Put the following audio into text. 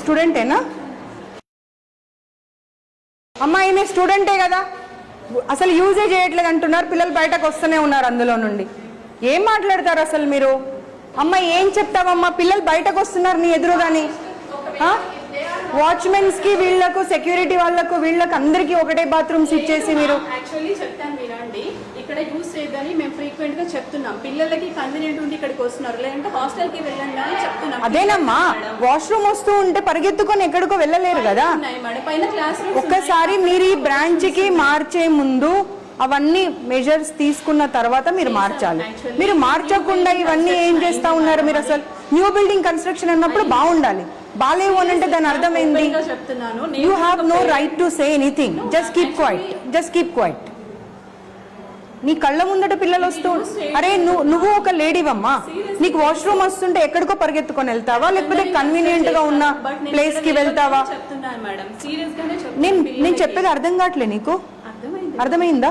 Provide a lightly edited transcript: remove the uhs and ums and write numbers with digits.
స్టూడెంటేనా అమ్మా? ఈమె స్టూడెంటే కదా, అసలు యూజే చేయట్లేదు అంటున్నారు. పిల్లలు బయటకు వస్తూనే ఉన్నారు అందులో నుండి. ఏం మాట్లాడతారు అసలు మీరు? అమ్మ ఏం చెప్తావమ్మా? పిల్లలు బయటకు వస్తున్నారు నీ ఎదురుగాని. వాచ్మెన్స్ కి వీళ్ళకు సెక్యూరిటీ వాళ్ళకు వీళ్ళకి అందరికి ఒకటే బాత్రూమ్స్ ఇచ్చేసి మీరు యాక్చువల్లీ చెప్తాను వినండి. ఇక్కడ యూజ్ చేయదని మేము ఫ్రీక్వెంట్ గా చెప్తున్నాం. పిల్లలకి కన్వీనియంట్ ఉంది ఇక్కడికి వస్తున్నారు, లేదంటే హాస్టల్ కి వెళ్ళండి అని చెప్తున్నాం. అదేనమ్మా, వాష్రూమ్ వస్తూ ఉంటే పరిగెత్తుకొని ఎక్కడికో వెళ్ళలేరు కదా. పైన క్లాస్ ఒక్కసారి మీరు ఈ బ్రాంచ్ కి మార్చే ముందు అవన్నీ మెజర్స్ తీసుకున్న తర్వాత మీరు మార్చాలి. మీరు మార్చకుండా ఇవన్నీ ఏం చేస్తా ఉన్నారు మీరు? అసలు న్యూ బిల్డింగ్ కన్స్ట్రక్షన్ అన్నప్పుడు బాగుండాలి, బాలేవు అని అంటే దాని అర్థమైంది. You have no right to say anything. Just keep quiet, just keep quiet. నీ కళ్ళ ముందట పిల్లలు వస్తూ, అరే నువ్వు ఒక లేడీవమ్మా, నీకు వాష్రూమ్ వస్తుంటే ఎక్కడికో పరిగెత్తుకొని వెళ్తావా, లేకపోతే కన్వీనియంట్ గా ఉన్న ప్లేస్ కి వెళ్తావా? నేను చెప్పేది అర్థం కావట్లే నీకు? అర్థమైందా?